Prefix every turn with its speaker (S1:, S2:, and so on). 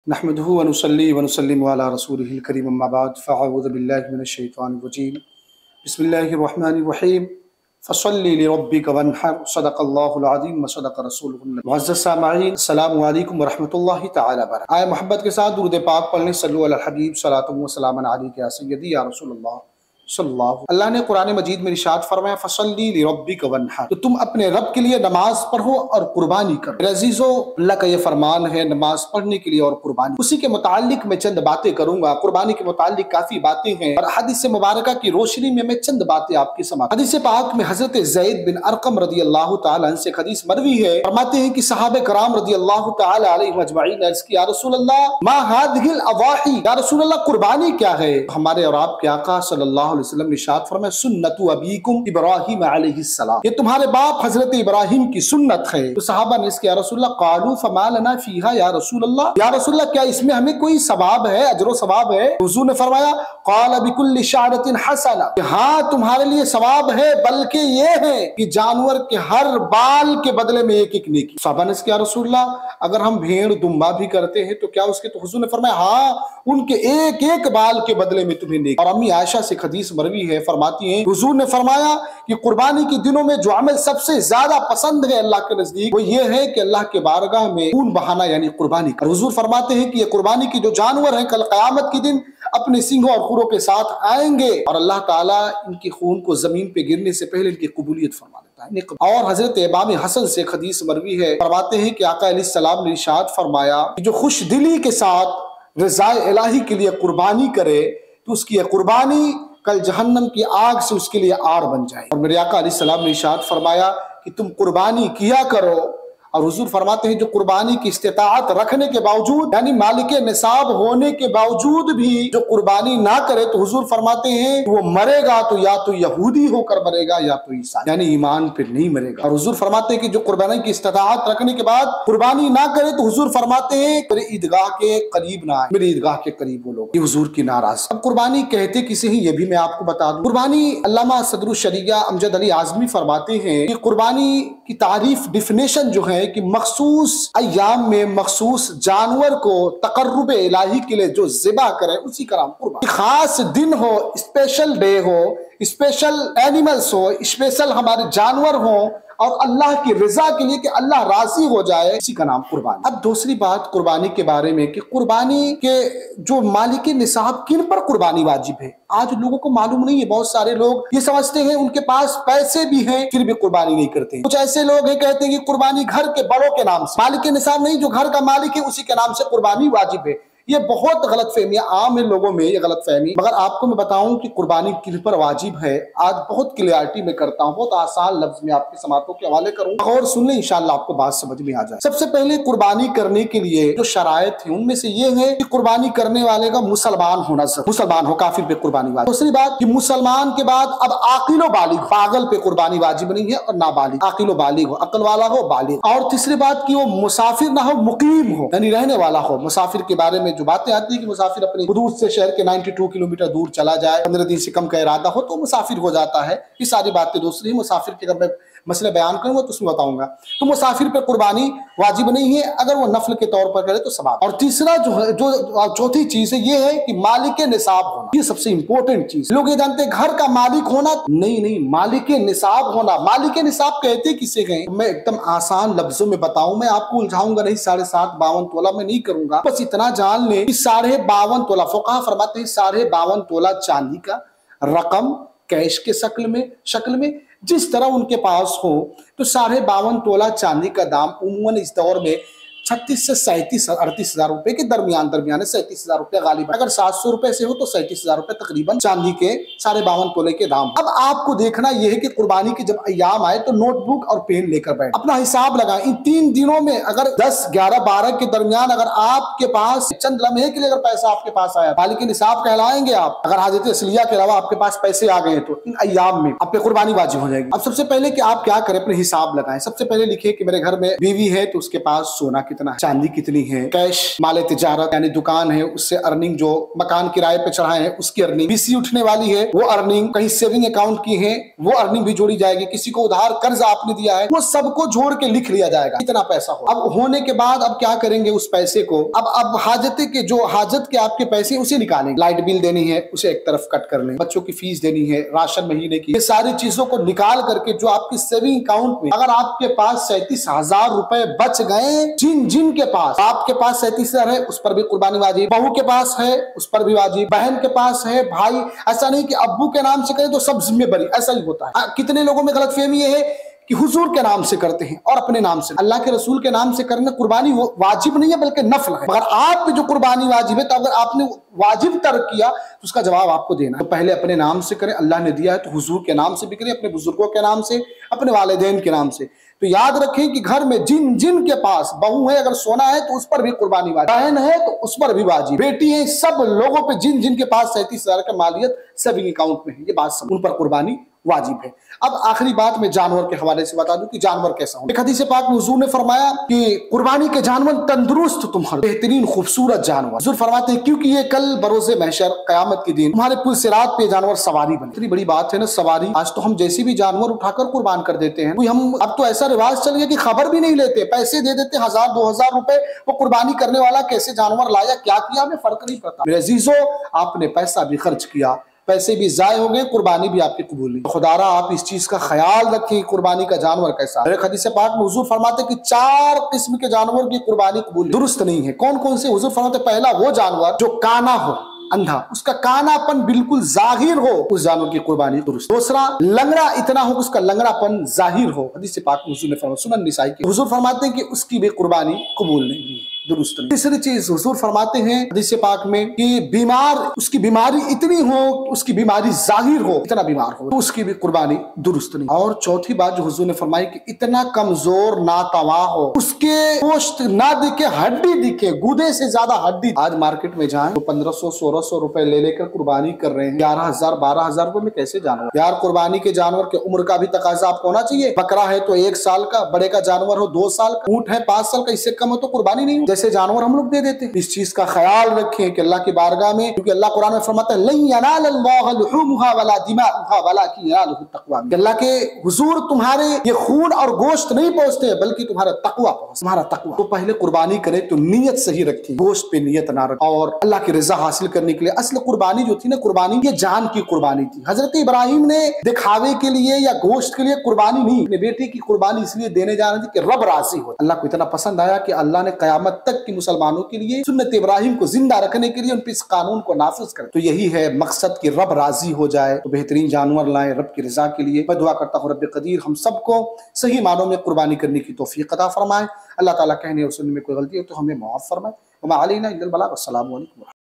S1: नहमदुहु व नुसल्ली व नुसल्लिमु अला रसूलिहिल करीम अम्मा बाद फ़अऊज़ु बिल्लाहि मिनश शैतानिर रजीम बिस्मिल्लाहिर रहमानिर रहीम फ़सल्लि लिरब्बिका वन्हर सदक़ल्लाहुल अज़ीम व सदक़ रसूलुहुन नबी। मुअज़्ज़ज़ सामईन, अस्सलामु अलैकुम व रहमतुल्लाहि तआला व बरकातहू। आए मोहब्बत के साथ दुरूद पाक पढ़ने, सल्लु अला हबीब सलातु व सलामन अलैका या सय्यदी या रसूलल्लाह सल्लल्लाहु। अल्लाह ने कुरान मजीद में इरशाद फरमाया फ़सल्लि लिरब्बिका वन्हर, तो तुम अपने रब के लिए नमाज पढ़ो और कुर्बानी करो। मेरे अजीजों, अल्लाह का ये फरमान है नमाज पढ़ने के लिए और कुर्बानी। उसी के मुताल्लिक मैं चंद बातें करूंगा। कुर्बानी के मुताल्लिक काफी बातें हैं और हदीस मुबारका की रोशनी में मैं चंद बातें आपकी समाप्त। हदीस पाक में हजरत ज़ैद बिन अरकम रदी अल्लाह तआला अन्हु से हदीस मरवी है, फरमाते हैं कि सहाबे कराम रदी अल्लाह तआला अलैहिम अजमईन ने अर्ज़ किया, या रसूल अल्लाह मा हादिहिल अवाही, या रसूल अल्लाह कुर्बानी क्या है? हमारे और आपके आका सल्लल्लाहु अलैहि वसल्लम ने इरशाद फरमाया, सुन्नतु अबीकुम इब्राहीम अलैहिस्सलाम, ये तुम्हारे बाप हजरत इब्राहीम की सुन्नत है। तो सहाबा ने इसके या रसूल अल्लाह क़ालू फमा लना फीहा या रसूल अल्लाह, या रसूल अल्लाह क्या इसमें हमें कोई सवाब है, अजर सवाब है? हुजूर ने फरमाया, क़ाल बिकुल्लि शारतिन हसना, हाँ तुम्हारे लिए सवाब है, बल्कि ये है कि जानवर के हर बाल के बदले में एक एक नेकी। सहाबा ने इसके या रसूल अल्लाह अगर हम भेड़ दुम्बा भी करते हैं तो क्या उसके? तो हुजूर ने फरमाया, हाँ उनके एक एक बाल के बदले में तुम्हें नेकी। और अम्मी आयशा से हदीस मरवी है, फरमाती हैं हुजूर ने फरमाया कि कुर्बानी के दिनों में जो अमल सबसे ज्यादा पसंद है अल्लाह के नजदीक, वो ये है कि अल्लाह के बारगाह में खून बहाना यानी कुर्बानी। और हुजूर फरमाते हैं कि ये कुर्बानी के जो जानवर हैं कल क़यामत के दिन अपने सींगों और खुरों के साथ आएंगे और अल्लाह ताला इनके खून को जमीन पे गिरने से पहले इनकी कबूलियत फरमा देता है। और हजरत इमाम हसन से हदीस मरवी है, फरमाते हैं कि आका अलैहिस्सलाम ने इरशाद फरमाया कि जो खुश दिली के साथ रज़ाए इलाही के लिए कुर्बानी करे तो उसकी यह कुर्बानी कल जहन्नम की आग से उसके लिए आर बन जाए। और मेरे आका अलैहिस्सलाम ने इरशाद फरमाया कि तुम कुर्बानी किया करो। और हुजूर फरमाते हैं जो कुर्बानी की इस्तिताअत रखने के बावजूद यानी मालिक निसाब होने के बावजूद भी जो कुर्बानी ना करे तो हुजूर फरमाते हैं वो मरेगा तो या तो यहूदी होकर मरेगा या तो ईसाई यानी ईमान पे नहीं मरेगा। और हुजूर फरमाते हैं कि जो कुर्बानी की इस्तिताअत रखने के बाद कुर्बानी ना करे तो हुजूर फरमाते हैं मेरे ईदगाह के करीब ना आए, मेरे ईदगाह के करीब वो लोग, ये हुजूर की नाराज। अब कुर्बानी कहते किसे हैं ये भी मैं आपको बता दूं। कुर्बानी अल्लामा सदरुल शरिया अमजद अली आज़मी फरमाते हैं कि कुर्बानी की तारीफ डिफिनेशन जो है कि मखसूस अय्याम में मखसूस जानवर को तकर्रुब इलाही के लिए जो ज़िबा करे उसी का नाम कुर्बानी। खास दिन हो, स्पेशल डे हो, स्पेशल एनिमल्स हो, स्पेशल हमारे जानवर हो और अल्लाह की रजा के लिए कि अल्लाह राजी हो जाए, इसी का नाम कुर्बानी। अब दूसरी बात कुर्बानी के बारे में कि कुर्बानी के जो मालिक निसाब किन पर कुर्बानी वाजिब है आज लोगों को मालूम नहीं है। बहुत सारे लोग ये समझते हैं उनके पास पैसे भी हैं फिर भी कुर्बानी नहीं करते। कुछ ऐसे लोग हैं कहते हैं कि कुर्बानी घर के बड़ों के नाम से, मालिक निसाब नहीं, जो घर का मालिक है उसी के नाम से कुर्बानी वाजिब है। ये बहुत गलत फहमी आम है लोगों में, ये गलत फहमी। मगर आपको मैं बताऊं कि कुर्बानी किन पर वाजिब है आज बहुत क्लियरिटी में करता हूं, बहुत आसान लफ्ज में आपकी समातों के हवाले करूं और सुन लें, इंशाअल्लाह आपको बात समझ में आ जाए। सबसे पहले कुर्बानी करने के लिए जो शरायत है उनमें से ये है कि कुर्बानी करने वाले का मुसलमान होना जरूरी, मुसलमान हो, काफिर पे कुर्बानी वाजिब। दूसरी बात कि मुसलमान के बाद अब आकिलो बालिग, पागल पे कुर्बानी वाजिब नहीं है और नाबालिग, आकिलो बालिग हो, अकल वाला हो, बालिग। और तीसरी बात कि वो मुसाफिर ना हो, मुकीम हो यानी रहने वाला हो। मुसाफिर के बारे में जो बातें आती है कि मुसाफिर अपने हुदूद से शहर के 92 किलोमीटर दूर चला जाए, 15 दिन से कम का इरादा हो तो मुसाफिर हो जाता है। ये सारी बातें दूसरी। मुसाफिर के अगर मैं मसले बयान करूंगा तो उसमें बताऊंगा। तो मुसाफिर पर कुर्बानी वाजिब नहीं है, अगर वो नफल के तौर पर करे तो सवाब। और तीसरा जो है, जो चौथी चीज है ये है कि मालिक निसाब होना, ये सबसे इंपॉर्टेंट चीज। लोग ये जानते हैं घर का मालिक होना, नहीं, मालिक निसाब होना। मालिक निसाब कहते किसे हैं? मैं एकदम आसान लफ्जों में बताऊं, मैं आपको उलझाऊंगा नहीं। 7.5 52 तोला मैं नहीं करूंगा, बस इतना जान लें कि 52.5 तोला, फुक़हा फरमाते हैं 52.5 तोला चांदी का रकम कैश के शक्ल में जिस तरह उनके पास हो, तो 52.5 तोला चांदी का दाम उम्मन इस दौर में 36 से 38 हजार रुपए के दरमियान है। 37 हजार रुपए गालिब, अगर 700 रुपए से हो तो 37 हजार रुपए तकरीबन चांदी के 52.5 तोले के दाम। अब आपको देखना यह है कि कुर्बानी के जब अय्याम आए तो नोटबुक और पेन लेकर बैठ अपना हिसाब लगाएं। इन 3 दिनों में अगर 10, 11, 12 के दरमियान अगर आपके पास चंद लम्हे के लिए अगर पैसा आपके पास आया, मालिक निसाब कहलाएंगे आप। अगर हाजत असलिया के अलावा आपके पास पैसे आ गए तो इन अय्याम में आप पे कुर्बानी वाजिब हो जाएगी। अब सबसे पहले कि आप क्या करें, अपने हिसाब लगाएं। सबसे पहले लिखिए कि मेरे घर में बीवी है तो उसके पास सोना कितना कितना है, चांदी कितनी है, कैश माले तिजारत यानी दुकान है उससे अर्निंग, जो मकान किराए पे चढ़ाए हैं उसकी अर्निंग, बीसी उठने वाली है वो अर्निंग, कहीं सेविंग अकाउंट की है वो अर्निंग भी जोड़ी जाएगी, किसी को उधार कर्ज आपने दिया है वो सबको जोड़ के लिख लिया जाएगा कितना पैसा हो। अब होने के बाद अब क्या करेंगे उस पैसे को, अब हाजते के जो हाजत के आपके पैसे उसे निकालेंगे, लाइट बिल देनी है उसे एक तरफ कट कर लें, बच्चों की फीस देनी है, राशन महीने की, ये सारी चीजों को निकाल करके जो आपकी सेविंग अकाउंट में अगर आपके पास 37,000 रुपए बच गए, जिन के पास आपके पास 37,000 है उस पर भी कुर्बानी वाजिब, बहू के पास है उस पर भी वाजिब, बहन के पास है, भाई, ऐसा नहीं कि अब्बू के नाम से करें तो सब जिम्मेदारी, ऐसा ही होता है। कितने लोगों में गलतफहमी ये है कि हुजूर के नाम से करते हैं और अपने नाम से, अल्लाह के रसूल के नाम से करना कुर्बानी वाजिब नहीं है बल्कि नफल है, मगर आप पे जो कुर्बानी वाजिब है तो अगर आपने वाजिब तर्क किया तो उसका जवाब आपको देना है। तो पहले अपने नाम से करें, अल्लाह ने दिया है तो हुजूर के नाम से भी करें, अपने बुजुर्गों के नाम से, अपने वालिदैन के नाम से। तो याद रखें कि घर में जिन के पास बहू है, अगर सोना है तो उस पर भी कुर्बानी वाजिब, बहन है तो उस पर भी वाजिब, बेटी है, सब लोगों पे जिन के पास 37,000 का मालियत सेविंग अकाउंट में है, ये बात सब उन पर कुर्बानी वाजिब है। अब आखिरी बात मैं जानवर के हवाले से बता दूं कि जानवर कैसा हो। एक हदीस पाक में हुजूर ने फरमाया कि कुर्बानी के जानवर तंदुरुस्त तुम्हारे बेहतरीन खूबसूरत जानवर, हुजूर फरमाते हैं क्योंकि ये कल बरोज़े महशर क़यामत के दिन तुम्हारे पुल सिरात पे जानवर सवारी बने। इतनी बड़ी बात है ना सवारी, आज तो हम जैसे भी जानवर उठाकर कुर्बान कर देते हैं, हम अब तो ऐसा रिवाज चल गया कि खबर भी नहीं लेते, पैसे दे देते 1,000-2,000 रुपए, वो कुर्बानी करने वाला कैसे जानवर लाया क्या किया हमें फर्क नहीं पड़ता। मेरे अजीजों, आपने पैसा भी खर्च किया, पैसे भी जाय हो गए, कुर्बानी भी आपकी कबूल नहीं। खुदारा आप इस चीज का ख्याल रखें कुर्बानी का जानवर कैसा है। हदीस पाक में हुजूर फरमाते कि 4 किस्म के जानवर की कुर्बानी कबूल दुरुस्त नहीं है। कौन कौन से? हुजूर फरमाते पहला वो जानवर जो काना हो, अंधा, उसका कानापन बिल्कुल जाहिर हो, उस जानवर की कुर्बानी दुरुस्त। दूसरा, लंगड़ा इतना हो कि उसका लंगड़ापन जाहिर हो, हदीस पाक में हुजूर ने फरमाया, सुनन निसाई की, हुजूर फरमाते हैं कि उसकी भी कुर्बानी कबूल नहीं है, दुरुस्त नहीं। तीसरी चीज हुजूर फरमाते हैं हदीस पाक में कि बीमार, उसकी बीमारी इतनी हो, उसकी बीमारी जाहिर हो, इतना बीमार हो, तो उसकी भी कुर्बानी दुरुस्त नहीं। और चौथी बात जो हुजूर ने फरमाई कि इतना कमजोर नातवा हो, उसके गोश्त ना दिखे, हड्डी दिखे, गुदे से ज्यादा हड्डी। आज मार्केट में जाएं तो 1,500-1,600 रुपए ले लेकर कुर्बानी कर रहे हैं, 11,000-12,000 रुपए में कैसे जानवर। यार कुर्बानी के जानवर के उम्र का भी तकाजा आपको होना चाहिए। बकरा है तो 1 साल का, बड़े का जानवर हो 2 साल का, ऊंट है 5 साल का, इससे कम हो तो कुर्बानी नहीं। जैसे जानवर हम लोग दे देते हैं। इस चीज का ख्याल रखें कि अल्लाह की बारगाह में, क्योंकि अल्लाह कुरान में फरमाता है लन यनालल्लाह लुहूमुहा वला दिमाउहा वलाकिन यनालुहु तक़वा। अल्लाह के हुजूर तुम्हारे ये खून और गोश्त नहीं पहुंचते हैं बल्कि तुम्हारा तकवा पहुंचता, तुम्हारा तकवा। तो पहले कुर्बानी करें तो नीयत सही रखें, गोश्त पे नीयत ना रखें। और अल्लाह की रजा हासिल करने के लिए असल कुर्बानी जो थी ना, कुर्बानी ये जान की कुर्बानी थी। हजरत इब्राहिम ने दिखावे के लिए या गोश्त के लिए कुर्बानी नहीं, अपने बेटे की कुर्बानी इसलिए देने जा रहे थे कि रब राजी हो। अल्लाह को इतना पसंद आया कि अल्लाह ने कयामत तक की मुसलमानों के लिए सुन्नत इब्राहिम को जिंदा रखने के लिए उन पर इस कानून को नाफिज कर। तो यही है मकसद कि रब राजी हो जाए। तो बेहतरीन जानवर लाएं रब की रजा के लिए। मैं दुआ करता हूँ रब कदीर हम सबको सही मानों में कुर्बानी करने की तौफीक अता फरमाए। अल्लाह ताला कहने और सुनने में कोई गलती हो तो हमें माफ फरमाए। वमा अलैना इल्लल बलाग। अस्सलामु अलैकुम।